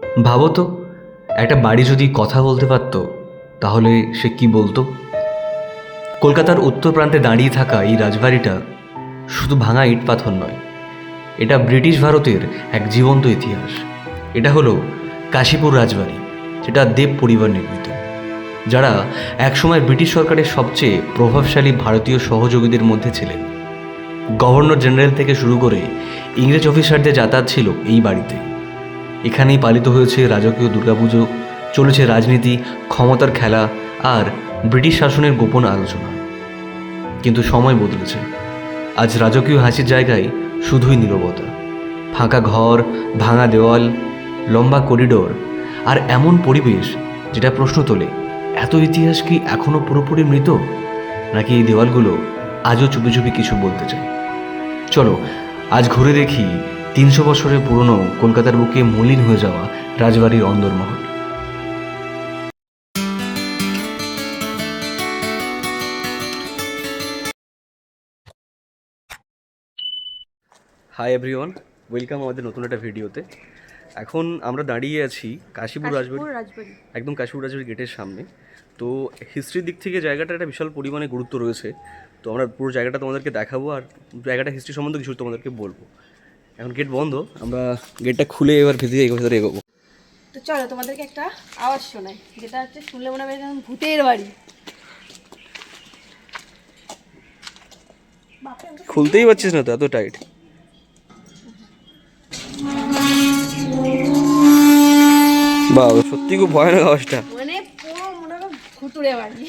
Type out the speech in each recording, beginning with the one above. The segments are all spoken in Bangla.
ভাবো তো, একটা বাড়ি যদি কথা বলতে পারতো তাহলে সে কি বলতো? কলকাতার উত্তর প্রান্তে দাঁড়িয়ে থাকা এই রাজবাড়িটা শুধু ভাঙা ইট পাথর নয়, এটা ব্রিটিশ ভারতের এক জীবন্ত ইতিহাস। এটা হলো কাশীপুর রাজবাড়ি, যেটা দেব পরিবার নির্মিত, যারা একসময় ব্রিটিশ সরকারের সবচেয়ে প্রভাবশালী ভারতীয় সহযোগীদের মধ্যে ছিলেন। গভর্নর জেনারেল থেকে শুরু করে ইংরেজ অফিসারদের যাতায়াত ছিল এই বাড়িতে। এখানেই পালিত হয়েছে রাজকীয় দুর্গাপুজো, চলেছে রাজনীতি, ক্ষমতার খেলা আর ব্রিটিশ শাসনের গোপন আলোচনা। কিন্তু সময় বদলেছে। আজ রাজকীয় হাসির জায়গায় শুধুই নীরবতা, ফাঁকা ঘর, ভাঙা দেওয়াল, লম্বা করিডোর আর এমন পরিবেশ যেটা প্রশ্ন তোলে, এত ইতিহাস কি এখনো পুরোপুরি মৃত, নাকি এই দেওয়ালগুলো আজও চুপি চুপি কিছু বলতে চায়? চলো আজ ঘুরে দেখি 300 বছরের পুরনো কলকাতার বুকে মলিন হয়ে যাওয়া রাজবাড়ির অন্দরমহল। হাই এভরিওয়ান, ওয়েলকাম আমাদের নতুন একটা ভিডিওতে। এখন আমরা দাঁড়িয়ে আছি কাশীপুর রাজবাড়ি, একদম কাশীপুর রাজবাড়ির গেটের সামনে। তো হিস্ট্রির দিক থেকে জায়গাটা একটা বিশাল পরিমাণে গুরুত্ব রয়েছে। তো আমরা পুরো জায়গাটা তোমাদেরকে দেখাবো আর জায়গাটা হিস্ট্রি সম্বন্ধে কিছু তোমাদেরকে বলবো। এখন গেট বন্ধ, আমরা গেটটা খুলে এবার ভেতরে এগোবো। তো চলো তোমাদেরকে একটা আওয়াজ শোনাই, যেটা হচ্ছে শুনলে মনে হবে যেন ভূতের বাড়ি। খুলতেই পারছিস না তো, এত টাইট। বাবা, সত্যি খুব ভয়ানক আওয়াজটা। মানে পুরো মনে হবে ভুতুড়ে বাড়ি।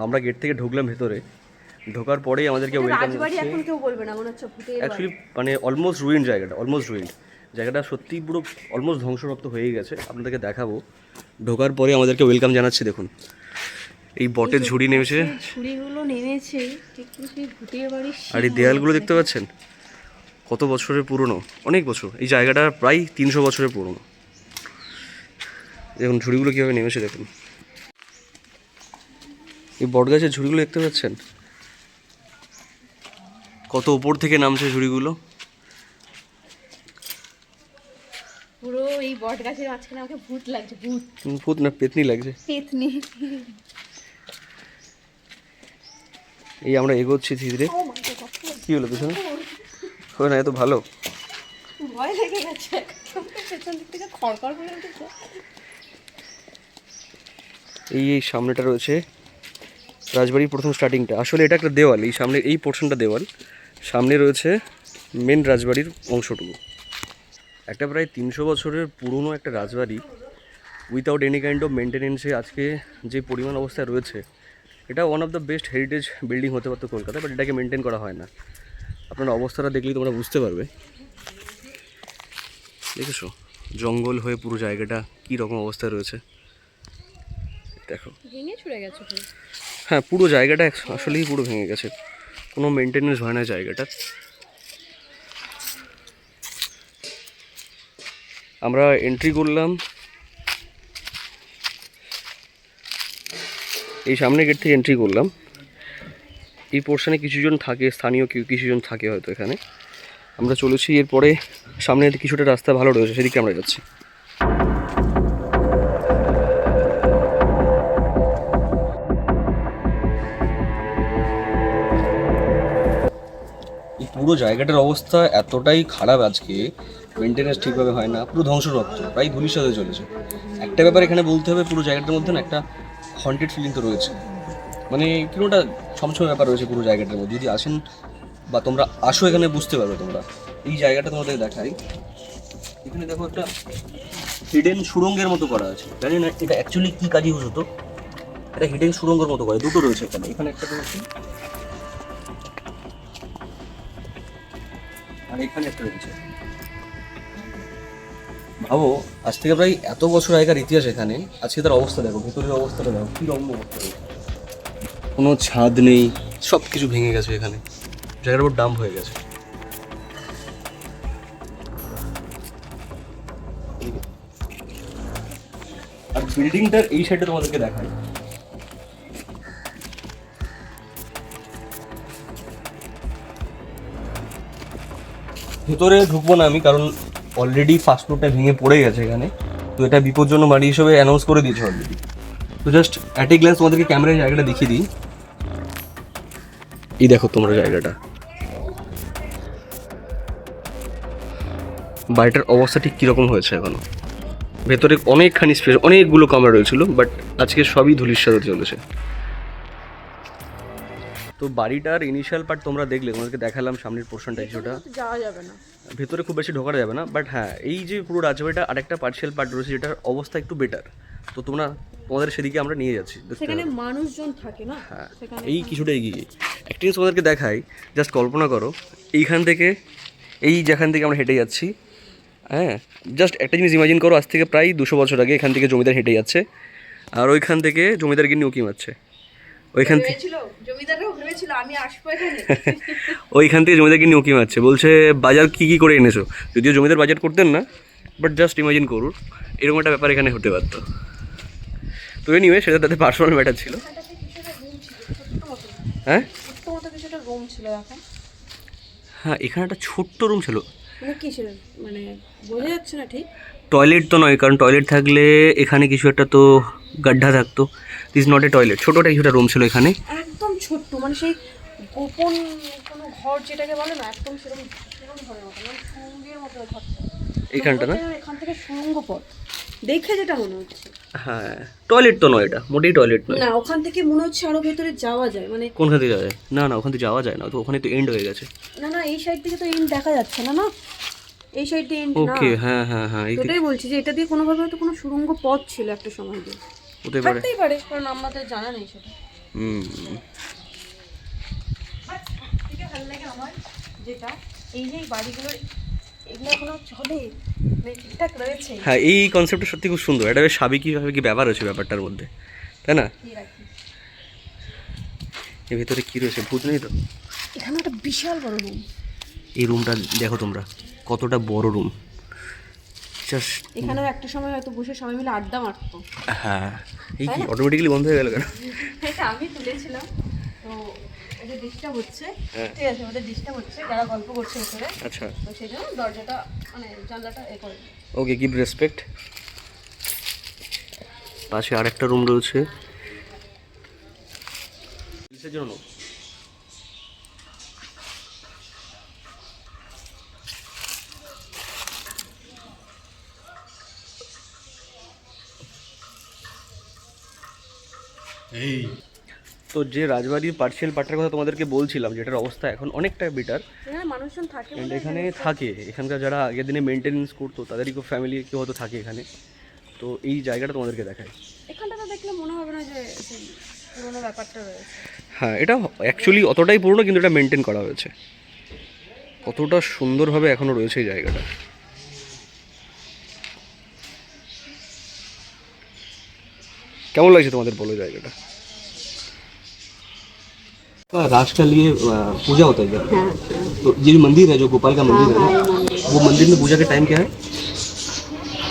আমরা গেট থেকে ঢুকলাম ভেতরে, ঢোকার পরেই আমাদেরকে ওয়েলকাম রাজবাড়ি এখন কেউ বলবে না, মনে হচ্ছে ভূতের বাড়ি। অ্যাকচুয়ালি মানে অলমোস্ট রুইন্ড জায়গাটা সত্যিই পুরো অলমোস্ট ধ্বংসপ্রাপ্ত হয়ে গেছে। আপনাদেরকে দেখাবো। ঢোকার পরে আমাদেরকে ওয়েলকাম জানাচ্ছে, দেখুন এই বটের ঝুড়ি নেমেছে, ঝুড়িগুলো নেমেছে ঠিক সেই ভূতের বাড়ি। আর এই দেয়ালগুলো দেখতে পাচ্ছেন কত বছরের পুরনো, অনেক বছর। এই জায়গাটা প্রায় 300 বছরের পুরনো। দেখুন ঝুড়িগুলো কীভাবে নেমেছে, দেখুন এই বট গাছের ঝুড়িগুলো দেখতে পাচ্ছেন কত উপর থেকে নামছে ঝুড়িগুলো। পুরো এই বট গাছের মাঝখানে আমাকে ভূত লাগছে, ভূত না পেতনি লাগছে। পেতনি। এই আমরা এগোচ্ছি ধীরে। কি হলো পেছনে? হয় না, এত ভালো ভয় লেগে গেছে, পেছন দিক থেকে খড়খড় করে উঠেছে। এই সামনেটা রয়েছে রাজবাড়ির প্রথম স্টার্টিংটা। আসলে এটা একটা দেওয়াল, এই সামনে এই পোর্শনটা দেওয়াল, সামনে রয়েছে মেন রাজবাড়ির অংশটুকু। একটা প্রায় 300 বছরের পুরনো একটা রাজবাড়ি উইথাউট এনি কাইন্ড অফ মেনটেনেন্সে আজকে যে পরিমাণ অবস্থায় রয়েছে, এটা one of the best heritage building হতে পারতো কলকাতায়, বাট এটাকে মেনটেন করা হয় না। আপনারা অবস্থাটা দেখলেই তোমরা বুঝতে পারবে। দেখেছো জঙ্গল হয়ে পুরো জায়গাটা কী রকম অবস্থায় রয়েছে, দেখো ভেঙে ছুড়ে গেছে। হ্যাঁ, পুরো জায়গাটা আসলেই পুরো ভেঙে গেছে, কোনো মেনটেনেন্স হয় না জায়গাটা। আমরা এন্ট্রি করলাম এই সামনের গেট থেকে, এন্ট্রি করলাম। এই পোর্শনে কিছুজন থাকে, স্থানীয় কিছুজন থাকে হয়তো এখানে। আমরা চলেছি, এরপরে সামনে কিছুটা রাস্তা ভালো রয়েছে, সেদিকে আমরা যাচ্ছি। এই পুরো জায়গাটার অবস্থা এতটাই খারাপ আজকে, মেনটেনেন্স ঠিকভাবে হয় না, পুরো ধ্বংসপ্রাপ্ত, প্রায় ধূলিসাৎ হয়ে চলেছে। একটা ব্যাপার এখানে বলতে হবে, পুরো জায়গাটার মধ্যে না একটা হন্টেড ফিলিং তো রয়েছে, মানে কিরকমটা ছমছম ব্যাপার রয়েছে পুরো জায়গাটার মধ্যে। যদি আসেন বা তোমরা আসো এখানে বুঝতে পারবে তোমরা। এই জায়গাটা তোমাদের দেখাই, এখানে দেখো একটা হিডেন সুড়ঙ্গের মতো করা আছে। জানি না এটা অ্যাকচুয়ালি কী কাজে ইউজ হতো, এটা হিডেন সুড়ঙ্গের মতো করে, দুটো রয়েছে এখানে, এখানে একটা রয়েছে আর এখানে একটা রয়েছে। ভাবো আজ থেকে প্রায় এত বছর আগেকার ইতিহাস এখানে, আজকে তার অবস্থা দেখো, ভেতরের অবস্থাটা দেখো কী রকম অবস্থা রয়েছে। কোনো ছাদ নেই, সব কিছু ভেঙে গেছে এখানে, জায়গাটার উপর ডাম্প হয়ে গেছে। আর বিল্ডিংটার এই সাইডে তোমাদেরকে দেখাই, ভেতরে ঢুকবো না আমি, কারণ অলরেডি ফার্স্ট ফ্লোরটা ভেঙে পড়ে গেছে এখানে। তো এটা বিপজ্জনক বাড়ি হিসেবে অ্যানাউন্স করে দিয়েছে অলরেডি। তো জাস্ট অ্যাট এ গ্ল্যান্স তোমাদেরকে ক্যামেরায় জায়গাটা দেখিয়ে দিই। এই দেখো তোমরা জায়গাটা, বাড়িটার অবস্থা ঠিক কীরকম হয়েছে এখনো। ভেতরে অনেকখানি স্পেস, অনেকগুলো কামরা রয়েছিল, বাট আজকে সবই ধূলিসাৎ হতে চলেছে। তো বাড়িটার ইনিশিয়াল পার্ট তোমরা দেখলে, তোমাদেরকে দেখালাম সামনের পোর্শনটা কিছুটা। যাওয়া যাবে না, ভেতরে খুব বেশি ঢোকা যাবে না, বাট হ্যাঁ এই যে পুরো রাজবাড়িটা আরেকটা পার্শিয়াল পার্ট রয়েছে যেটার অবস্থা একটু বেটার। তো তোমাদের সেদিকে আমরা নিয়ে যাচ্ছি। সেখানে মানুষজন থাকে না। হ্যাঁ, সেখানে এই কিছুটা এগিয়ে একটা জিনিস তোমাদেরকে দেখাই। জাস্ট কল্পনা করো, এইখান থেকে যেখান থেকে আমরা হেঁটে যাচ্ছি, হ্যাঁ, জাস্ট একটা জিনিস ইমাজিন করো, আজ থেকে প্রায় 200 বছর আগে এখান থেকে জমিদার হেঁটে যাচ্ছে, আর ওইখান থেকে জমিদার গিয়ে উঁকি মারছে। ওইখান থেকে জমিদারও ভেবেছিল আমি আসবো এখানে। ওইখান থেকে জমিদারকে নিয়ে উঁকি মারছে, বলছে বাজার কী করে এনেছো। যদিও জমিদার বাজার করতেন না, বাট জাস্ট ইমাজিন করুন এরকম একটা ব্যাপার এখানে হতে পারতো। তো এনিওয়ে সেটা তাদের পার্সোনাল ম্যাটার ছিল। হ্যাঁ হ্যাঁ, এখানে একটা ছোট্ট রুম ছিল। মানে বোঝা যাচ্ছে না ঠিক। টয়লেট তো নয়, কারণ টয়লেট থাকলে এখানে কিছু একটা তো গাড্ডা থাকতো। দিস নট এ টয়লেট, ছোটোটা কিছুটা রুম ছিল এখানে, একদম ছোট্ট, মানে সেই গোপন কোনো ঘর যেটাকে বলে না, একদম সেরকম ঘরের মতো, মানে সুরঙ্গের মতো ঘরটা। এইখানটা না, এখান থেকে সুরঙ্গ পথ দেখে যেটা মনে হচ্ছে। হ্যাঁ, টয়লেট তো নয়, এটা মোটেই টয়লেট নয়। না, ওখান থেকে মনে হচ্ছে আরো ভেতরে যাওয়া যায়, মানে কোনখান থেকে যাওয়া যায়? না না, ওখান থেকে যাওয়া যায় না, তো ওখানে তো এন্ড হয়ে গেছে। না না, এই সাইড থেকে তো এন্ড দেখা যাচ্ছে না। না, এই সাইড দিয়ে এন্ড না। ওকে, হ্যাঁ হ্যাঁ হ্যাঁ, এটাই বলছি যে এটা দিয়ে কোনোভাবে হয়তো কোনো সুরঙ্গ পথ ছিল একটা সময় দিয়ে। হতে পারে, থাকতেই পারে, কারণ আমাদের জানা নেই সেটা। থেকে ভালো লাগে আমার যেটা, এই যে বাড়িগুলো এগুলো এখনো চলে, মানে ঠিকঠাক রয়েছে। হ্যাঁ, এই কনসেপ্টটা সত্যি খুব সুন্দর। এটা বেশ সাবেকিভাবে কি ব্যাপার আছে ব্যাপারটার মধ্যে, তাই না? এর ভিতরে কি রয়েছে, ভূত নেই তো? এখানে একটা বিশাল বড় রুম। এই রুমটা দেখো তোমরা, কতটা বড় রুম। জাস্ট এখানেও একটা সময় হয়তো বসে সবাই মিলে আড্ডা মারতো। হ্যাঁ, এই কি অটোমেটিক্যালি বন্ধ হয়ে গেল কেন? এটা আমি তুলেছিলাম, তো এটা ডিস্টার্ব হচ্ছে। ঠিক আছে, ওদের ডিস্টার্ব হচ্ছে, যারা গল্প করছে ভিতরে। আচ্ছা, তো সেই জন্য দরজাটা, মানে জানলাটা এ করে। ওকে, গিভ রেসপেক্ট। পাশে আরেকটা রুম রয়েছে কিসের জন্য? তো যে রাজবাড়ির পার্সিয়াল পার্টটার কথা তোমাদেরকে বলছিলাম, যেটার অবস্থা এখন অনেকটা বেটার। এখানে মানুষজন থাকে, অ্যান্ড এখানে থাকে, এখানকার যারা আগের দিনে মেনটেনেন্স করতো তাদেরই খুব ফ্যামিলি কেউ হয়তো থাকে এখানে। তো এই জায়গাটা তোমাদেরকে দেখায়। এখানটা দেখলে মনে হবে না যে পুরোনো ব্যাপারটা রয়েছে। হ্যাঁ, এটা অ্যাকচুয়ালি অতটাই পুরনো, কিন্তু এটা মেনটেন করা হয়েছে। কতটা সুন্দরভাবে এখনও রয়েছে এই জায়গাটা। কেমন লাগছে তোমাদের বলো জায়গাটা? राज के लिए पूजा होता है इधर। तो ये जो मंदिर है, जो गोपाल का मंदिर है ना, वो मंदिर में पूजा का टाइम क्या है?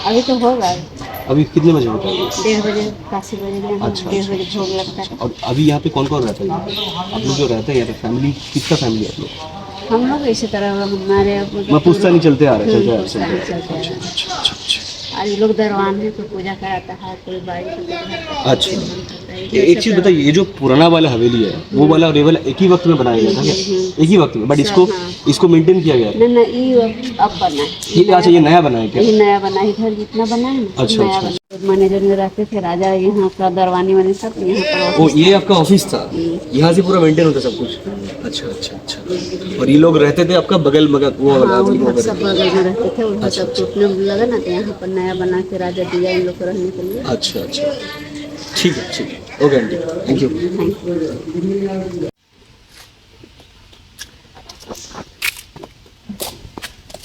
अभी तो होगा, अभी कितने बजे होता है? 1:30 बजे, 10 बजे में। अच्छा, 1:30 बजे भोग लगता है। और अभी यहाँ पे कौन कौन रहता है? आप लोग जो रहते हैं यहाँ पे फैमिली, किसका फैमिली है आप लोग? हम लोग इसी तरह हमारे मैं पूछता नहीं, चलते आ रहे हैं, चलते आ चलते आ रहे रहे हैं। हैं। अच्छा अच्छा अच्छा आज लोग दरवान है, कोई पूजा कराता है, कोई बाड़ी को करता है, अच्छा। कोई बंद करता है। एक चीज़ बताइए, ये जो पुराना वाला हवेली है, वो वाला और ये वाला एक ही वक्त में बनाया गया था क्या? एक ही वक्त में, बट इसको मेंटेन किया गया है। ना ना, ये अब बना है, ये अच्छा, ये नया बना है क्या? ये नया बना है। इधर जितना बना है ना, अच्छा, नया अच्छा, बना। मैनेजर में रहते थे राजा, यहाँ का दरवानी वाले सब यहाँ पर। ओ, ये आपका ऑफिस था, यहाँ से पूरा मेंटेन होता सब कुछ। अच्छा अच्छा अच्छा। और ये लोग रहते थे आपका बगल मगल वो वाला? हाँ, उधर सब बगल में रहते थे, उधर सब टूटने लगा ना, तो यहाँ पर नया बना के राजा दिया इन लोग को रहने के लिए। अच्छा अच्छा, ठीक है ठीक है, okay aunty, thank you. Thank you.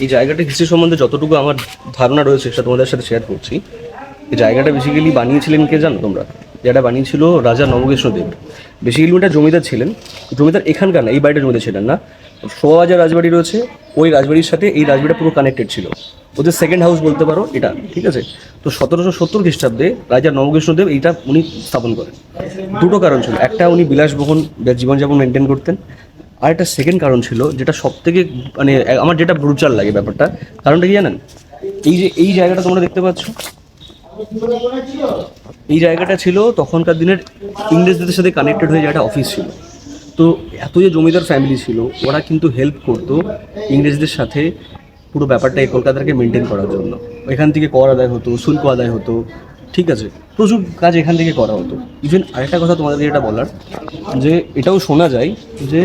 এই জায়গাটা হিস্ট্রি সম্বন্ধে যতটুকু আমার ধারণা রয়েছে সেটা তোমাদের সাথে শেয়ার করছি। এই জায়গাটা বেসিক্যালি বানিয়েছিলেন কে জানো তোমরা? যেটা বানিয়েছিল রাজা নবকৃষ্ণদেব। বেসিক্যালি ওটা জমিদার ছিলেন, জমিদার এখানকার না, এই বাড়িটা জমিদার ছিলেন না। শোয়াবাজার রাজবাড়ি রয়েছে, ওই রাজবাড়ির সাথে এই রাজবাড়িটা পুরো কানেক্টেড ছিল, ওদের সেকেন্ড হাউস বলতে পারো এটা, ঠিক আছে? তো 1770 খ্রিস্টাব্দে রাজা নবকৃষ্ণদেব এইটা উনি স্থাপন করেন। দুটো কারণ ছিল, একটা উনি বিলাসবহুল জীবনযাপন মেনটেন করতেন, আর একটা সেকেন্ড কারণ ছিল, যেটা সব থেকে মানে আমার যেটা ব্রুচাল লাগে ব্যাপারটা, কারণটা কি জানেন? এই জায়গাটা তোমরা দেখতে পাচ্ছ, এই জায়গাটা ছিল তখনকার দিনের ইংরেজদের সাথে কানেক্টেড হয়ে যে একটা অফিস ছিল। তো এত যে জমিদার ফ্যামিলি ছিল, ওরা কিন্তু হেল্প করতো ইংরেজদের সাথে পুরো ব্যাপারটা এই কলকাতাকে মেনটেন করার জন্য। এখান থেকে কর আদায় হতো, শুল্ক আদায় হতো, ঠিক আছে, প্রচুর কাজ এখান থেকে করা হতো। ইভেন আরেকটা কথা তোমাদেরকে এটা বলার, যে এটাও শোনা যায় যে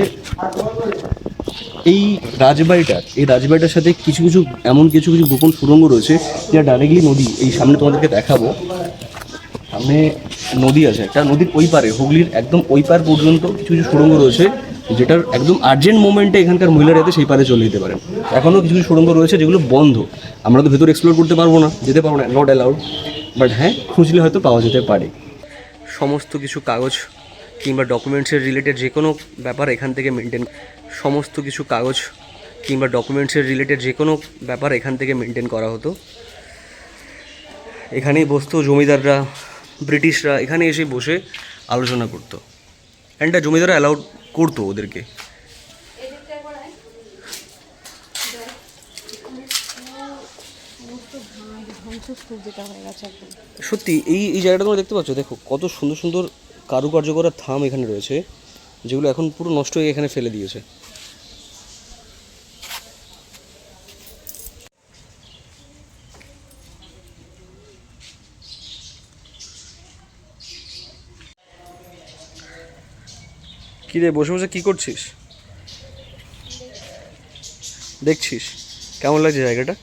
এই রাজবাড়িটার সাথে কিছু কিছু গোপন সুড়ঙ্গ রয়েছে, যেটা ডাইরেক্টলি নদী, এই সামনে তোমাদেরকে দেখাবো, সামনে নদী আছে একটা, নদীর ওই পারে, হুগলির একদম ওই পার পর্যন্ত কিছু সুড়ঙ্গ রয়েছে, যেটার একদম আর্জেন্ট মোমেন্টে এখানকার মহিলারা যাতে সেই পারে চলে যেতে পারেন। এখনও কিছু সুড়ঙ্গ রয়েছে যেগুলো বন্ধ, আমরা তো ভেতরে এক্সপ্লোর করতে পারবো না, যেতে পারবো না, নট অ্যালাউড, বাট হ্যাঁ খুঁজলে হয়তো পাওয়া যেতে পারে। সমস্ত কিছু কাগজ কিংবা ডকুমেন্টসের রিলেটেড যে কোনো ব্যাপার এখান থেকে মেনটেন করা হতো। এখানেই বসতো জমিদাররা, ব্রিটিশরা এখানে এসে বসে আলোচনা করতো, অ্যান্ড জমিদাররা অ্যালাউড করতো ওদেরকে। সত্যি এই জায়গাটা তোমরা দেখতে পাচ্ছ, দেখো কত সুন্দর সুন্দর কারুকার্য করা থাম এখানে রয়েছে, যেগুলো এখন পুরো নষ্ট হয়ে এখানে ফেলে দিয়েছে। কি রে, বসে বসে কি করছিস? দেখছিস কেমন লাগছে জায়গাটা?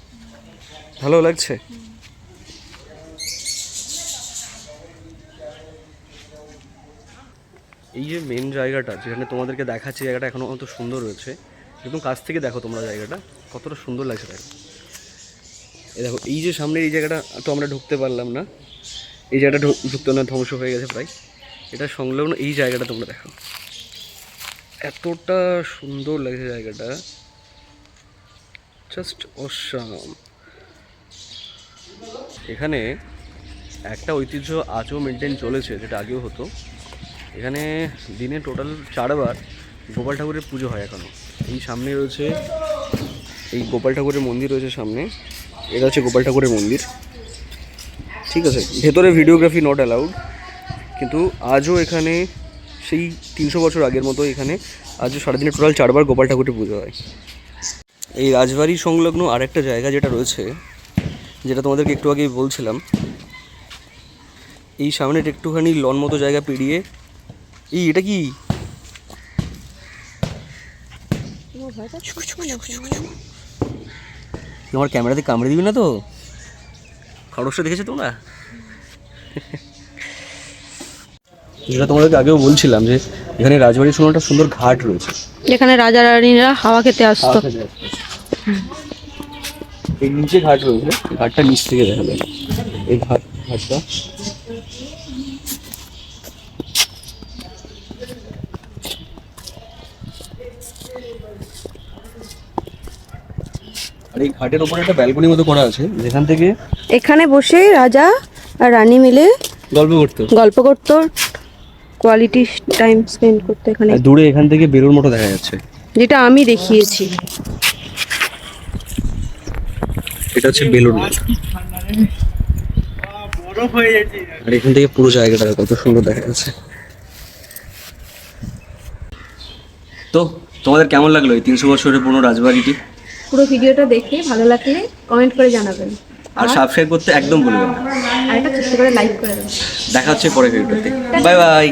ভালো লাগছে? এই যে মেন জায়গাটা যেখানে তোমাদেরকে দেখাচ্ছি, জায়গাটা এখনো অত সুন্দর রয়েছে, একদম কাছ থেকে দেখো তোমরা জায়গাটা কতটা সুন্দর লাগছে। দেখো এই দেখো, এই যে সামনের এই জায়গাটা তো আমরা ঢুকতে পারলাম না, এই জায়গাটা ঢুকতে না, ধ্বংস হয়ে গেছে প্রায়। এটা সংলগ্ন এই জায়গাটা তোমরা দেখো, এতটা সুন্দর লাগছে জায়গাটা, জাস্ট অসাম। এখানে একটা ঐতিহ্য আজও মেনটেন চলেছে, যেটা আগেও হতো। এখানে দিনে টোটাল 4 বার গোপাল ঠাকুরের পুজো হয় এখনও। এই সামনে রয়েছে এই গোপাল ঠাকুরের মন্দির রয়েছে সামনে, এটা হচ্ছে গোপাল ঠাকুরের মন্দির, ঠিক আছে। ভেতরে ভিডিওগ্রাফি নট অ্যালাউড, কিন্তু আজও এখানে সেই 300 বছর আগের মতো এখানে আজও সারাদিনে টোটাল 4 বার গোপাল ঠাকুরের পুজো হয়। এই রাজবাড়ি সংলগ্ন আরেকটা জায়গা যেটা রয়েছে, যেটা তোমাদেরকে একটু আগেই বলছিলাম, এই সামনে একটুখানি লন মতো জায়গা পেরিয়ে, এটা কি আমার ক্যামেরাতে কামড়ে দিবি না তো? খরচটা দেখেছো তোমরা? যেটা তোমাদেরকে আগেও বলছিলাম যে এখানে রাজবাড়ির সময় একটা সুন্দর ঘাট রয়েছে, যেখানে রাজা রানীরা হাওয়া খেতে আসতো। এই নিচে ঘাট রয়েছে, ঘাটটা নিচ থেকে দেখা যায়, এই ঘাটটা আর এই ঘাটের উপরে একটা ব্যালকনির মতো করা আছে, যেখান থেকে এখানে বসে রাজা আর রানী মিলে গল্প করতো, কোয়ালিটি টাইম স্পেন্ড করতো এখানে। দূরে এখান থেকে বেলুর মতো দেখা যাচ্ছে, যেটা আমি দেখিয়েছি। এটা হচ্ছে বেলুর মঠ, আর এখান থেকে পুরো জায়গাটা কত সুন্দর দেখা যাচ্ছে। তো তোমাদের কেমন লাগলো এই 300 বছরের পুরনো রাজবাড়িটি? পুরো ভিডিওটা দেখে ভালো লাগলে কমেন্ট করে জানাবেন, আর সাবস্ক্রাইব করতে একদম ভুলবেন না, আর একটা ছোট্ট করে লাইক করে দেবেন। দেখা হচ্ছে পরের ভিডিওতে। Bye bye.